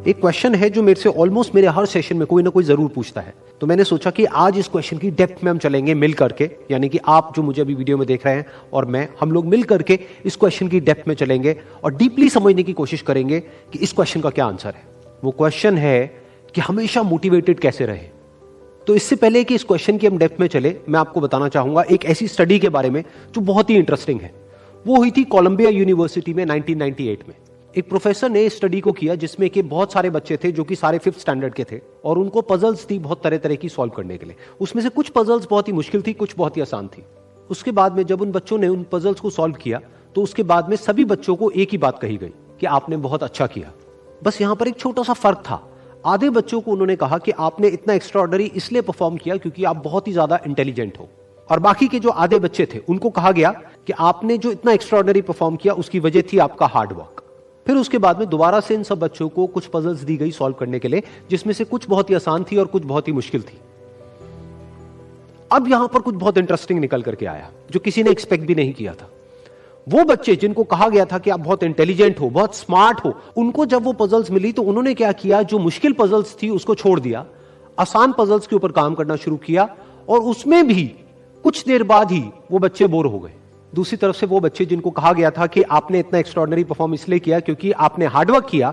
एक क्वेश्चन है जो मेरे से ऑलमोस्ट मेरे हर सेशन में कोई ना कोई जरूर पूछता है, तो मैंने सोचा कि आज इस क्वेश्चन की डेप्थ में हम चलेंगे मिल करके, यानी कि आप जो मुझे अभी वीडियो में देख रहे हैं और मैं, हम लोग मिल करके इस क्वेश्चन की डेप्थ में चलेंगे और डीपली समझने की कोशिश करेंगे कि इस क्वेश्चन का क्या आंसर है। वो क्वेश्चन है कि हमेशा मोटिवेटेड कैसे रहे। तो इससे पहले कि इस क्वेश्चन की हम डेप्थ में चले, मैं आपको बताना चाहूंगा एक ऐसी स्टडी के बारे में जो बहुत ही इंटरेस्टिंग है। वो हुई थी कोलंबिया यूनिवर्सिटी में 1998 में। एक प्रोफेसर ने स्टडी को किया जिसमें कि बहुत सारे बच्चे थे जो कि सारे 5th स्टैंडर्ड के थे और उनको पजल्स थी बहुत तरह तरह की सॉल्व करने के लिए। उसमें से कुछ पजल्स बहुत ही मुश्किल थी, कुछ बहुत ही आसान थी। उसके बाद में जब उन बच्चों ने उन पजल्स को सॉल्व किया तो उसके बाद में सभी बच्चों को एक ही बात कही गई कि आपने बहुत अच्छा किया। बस यहां पर एक छोटा सा फर्क था। आधे बच्चों को उन्होंने कहा कि आपने इतना एक्स्ट्राऑर्डिनरी इसलिए परफॉर्म किया क्योंकि आप बहुत ही ज्यादा इंटेलिजेंट हो, और बाकी के जो आधे बच्चे थे उनको कहा गया कि आपने जो इतना एक्स्ट्राऑर्डिनरी परफॉर्म किया उसकी वजह थी आपका हार्ड वर्क। फिर उसके बाद में दोबारा से इन सब बच्चों को कुछ पजल्स दी गई सॉल्व करने के लिए, जिसमें से कुछ बहुत ही आसान थी और कुछ बहुत ही मुश्किल थी। अब यहां पर कुछ बहुत इंटरेस्टिंग निकल करके आया जो किसी ने एक्सपेक्ट भी नहीं किया था। वो बच्चे जिनको कहा गया था कि आप बहुत इंटेलिजेंट हो, बहुत स्मार्ट हो, उनको जब वो पजल्स मिली तो उन्होंने क्या किया, जो मुश्किल पजल्स थी उसको छोड़ दिया, आसान पजल्स के ऊपर काम करना शुरू किया, और उसमें भी कुछ देर बाद ही वो बच्चे बोर हो गए। दूसरी तरफ से वो बच्चे जिनको कहा गया था कि आपने इतना एक्स्ट्राऑर्डिनरी परफॉर्म इसलिए किया क्योंकि आपने हार्डवर्क किया,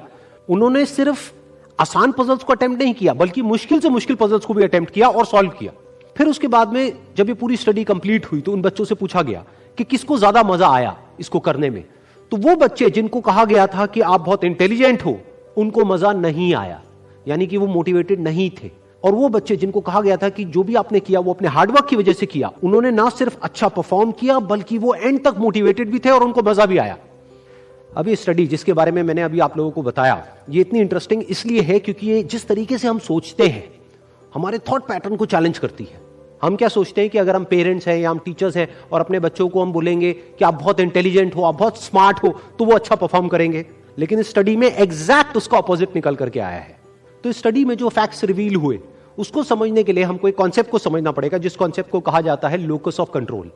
उन्होंने सिर्फ आसान पजल्स को अटेम्प्ट नहीं किया बल्कि मुश्किल से मुश्किल पजल्स को भी अटेम्प्ट किया और सॉल्व किया। फिर उसके बाद में जब ये पूरी स्टडी कंप्लीट हुई तो उन बच्चों से पूछा गया कि किसको ज्यादा मजा आया इसको करने में। तो वो बच्चे जिनको कहा गया था कि आप बहुत इंटेलिजेंट हो, उनको मजा नहीं आया, यानी कि वो मोटिवेटेड नहीं थे। और वो बच्चे जिनको कहा गया था कि जो भी आपने किया वो अपने हार्डवर्क की वजह से किया, उन्होंने ना सिर्फ अच्छा परफॉर्म किया बल्कि वो एंड तक मोटिवेटेड भी थे और उनको मजा भी आया। अब ये स्टडी जिसके बारे में मैंने अभी आप लोगों को बताया, ये इतनी इंटरेस्टिंग इसलिए है क्योंकि ये जिस तरीके से हम सोचते हैं, हमारे थॉट पैटर्न को चैलेंज करती है। हम क्या सोचते हैं कि अगर हम पेरेंट्स हैं या हम टीचर्स हैं और अपने बच्चों को हम बोलेंगे कि आप बहुत इंटेलिजेंट हो, आप बहुत स्मार्ट हो, तो वो अच्छा परफॉर्म करेंगे। लेकिन इस स्टडी में एग्जैक्ट उसका ऑपोजिट निकल करके आया है। तो इस स्टडी में जो फैक्ट्स रिवील हुए उसको समझने के लिए हमको एक कॉन्सेप्ट को समझना पड़ेगा, जिस कॉन्सेप्ट को कहा जाता है लोकस ऑफ कंट्रोल।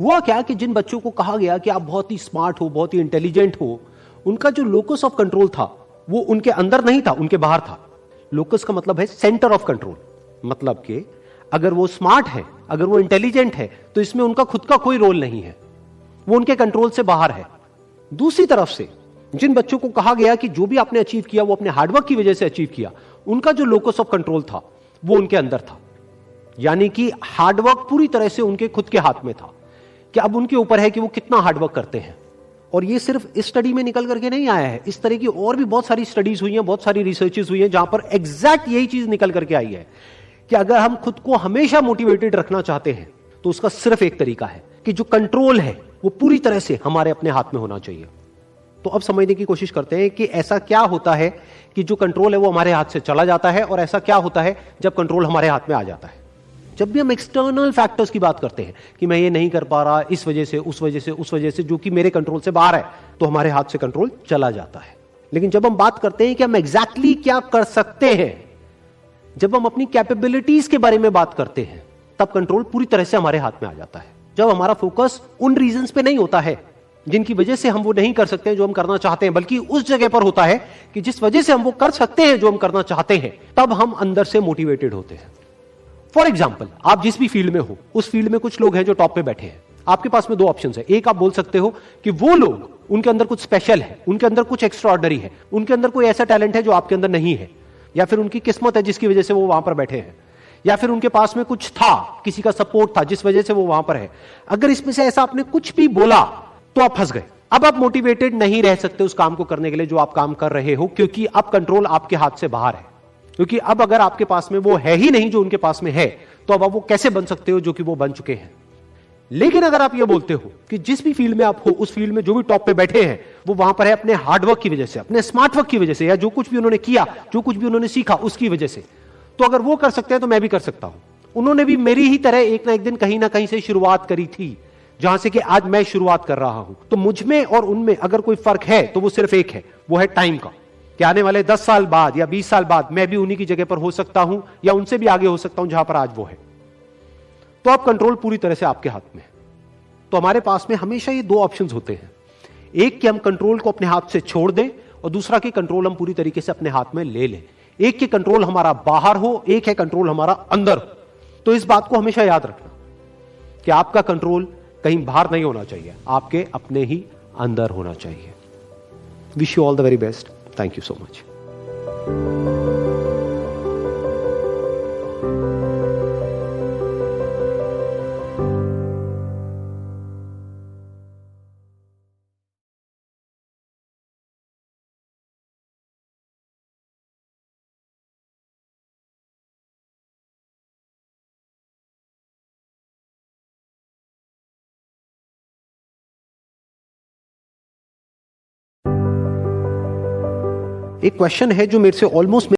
हुआ क्या कि जिन बच्चों को कहा गया कि आप बहुत ही स्मार्ट हो, बहुत ही इंटेलिजेंट हो, उनका जो लोकस ऑफ कंट्रोल था वो उनके अंदर नहीं था, उनके बाहर था। लोकस का मतलब है सेंटर ऑफ कंट्रोल, मतलब कि अगर वो स्मार्ट है, अगर वो इंटेलिजेंट है, तो इसमें उनका खुद का कोई रोल नहीं है, वो उनके कंट्रोल से बाहर है। दूसरी तरफ से जिन बच्चों को कहा गया कि जो भी आपने अचीव किया वो अपने हार्डवर्क की वजह से अचीव किया, उनका जो लोकस ऑफ कंट्रोल था वो उनके अंदर था, यानी कि हार्डवर्क पूरी तरह से उनके खुद के हाथ में था कि अब उनके ऊपर है कि वो कितना हार्डवर्क करते हैं। और ये सिर्फ इस स्टडी में निकल करके नहीं आया है, इस तरह की और भी बहुत सारी स्टडीज हुई हैं, बहुत सारी रिसर्चेस हुई हैं जहां पर एग्जैक्ट यही चीज निकल करके आई है कि अगर हम खुद को हमेशा मोटिवेटेड रखना चाहते हैं तो उसका सिर्फ एक तरीका है कि जो कंट्रोल है वो पूरी तरह से हमारे अपने हाथ में होना चाहिए। तो अब समझने की कोशिश करते हैं कि ऐसा क्या होता है कि जो कंट्रोल है वो हमारे हाथ से चला जाता है, और ऐसा क्या होता है जब कंट्रोल हमारे हाथ में आ जाता है। जब भी हम एक्सटर्नल फैक्टर्स की बात करते हैं कि मैं ये नहीं कर पा रहा इस वजह से, उस वजह से, उस वजह से, जो कि मेरे कंट्रोल से बाहर है, तो हमारे हाथ से कंट्रोल चला जाता है। लेकिन जब हम बात करते हैं कि हम एग्जैक्टली क्या कर सकते हैं, जब हम अपनी कैपेबिलिटीज के बारे में बात करते हैं, तब कंट्रोल पूरी तरह से हमारे हाथ में आ जाता है। जब हमारा फोकस उन रीजंस पे नहीं होता है जिनकी वजह से हम वो नहीं कर सकते जो हम करना चाहते हैं, बल्कि उस जगह पर होता है कि जिस वजह से हम वो कर सकते हैं जो हम करना चाहते हैं, तब हम अंदर से मोटिवेटेड होते हैं। फॉर एग्जाम्पल, आप जिस भी फील्ड में हो, उस फील्ड में कुछ लोग हैं जो टॉप पे बैठे हैं। आपके पास में दो ऑप्शन है। एक, आप बोल सकते हो कि वो लोग, उनके अंदर कुछ स्पेशल है, उनके अंदर कुछ एक्स्ट्राऑर्डिनरी है, उनके अंदर कोई ऐसा टैलेंट है जो आपके अंदर नहीं है, या फिर उनकी किस्मत है जिसकी वजह से वो वहां पर बैठे हैं, या फिर उनके पास में कुछ था, किसी का सपोर्ट था जिस वजह से वो वहां पर है। अगर इसमें से ऐसा आपने कुछ भी बोला तो आप फंस गए। अब आप मोटिवेटेड नहीं रह सकते उस काम को करने के लिए जो आप काम कर रहे हो, क्योंकि अब कंट्रोल आपके हाथ से बाहर है। क्योंकि अब अगर आपके पास में वो है ही नहीं जो उनके पास में है, तो अब आप वो कैसे बन सकते हो जो कि वो बन चुके हैं। लेकिन अगर आप ये बोलते हो कि जिस भी फील्ड में आप हो, उस फील्ड में जो भी टॉप पे बैठे हैं वो वहां पर है अपने हार्डवर्क की वजह से, अपने स्मार्ट वर्क की वजह से, या जो कुछ भी उन्होंने किया, जो कुछ भी उन्होंने सीखा उसकी वजह से, तो अगर वो कर सकते हैं तो मैं भी कर सकता हूं। उन्होंने भी मेरी ही तरह एक ना एक दिन कहीं ना कहीं से शुरुआत करी थी, जहां से कि आज मैं शुरुआत कर रहा हूं। तो मुझ में और उनमें अगर कोई फर्क है तो वो सिर्फ एक है, वो है टाइम का, कि आने वाले 10 साल बाद या 20 साल बाद मैं भी उन्हीं की जगह पर हो सकता हूं या उनसे भी आगे हो सकता हूं जहां पर आज वो है। तो अब कंट्रोल पूरी तरह से आपके हाथ में है। तो हमारे पास में हमेशा ये दो ऑप्शंस होते हैं, एक कि हम कंट्रोल को अपने हाथ से छोड़ दें और दूसरा कि कंट्रोल हम पूरी तरीके से अपने हाथ में ले लें। एक की कंट्रोल हमारा बाहर हो, एक है कंट्रोल हमारा अंदर। तो इस बात को हमेशा याद रखना कि आपका कंट्रोल कहीं बाहर नहीं होना चाहिए, आपके अपने ही अंदर होना चाहिए। Wish you all the very best. Thank you so much. एक क्वेश्चन है जो मेरे से ऑलमोस्ट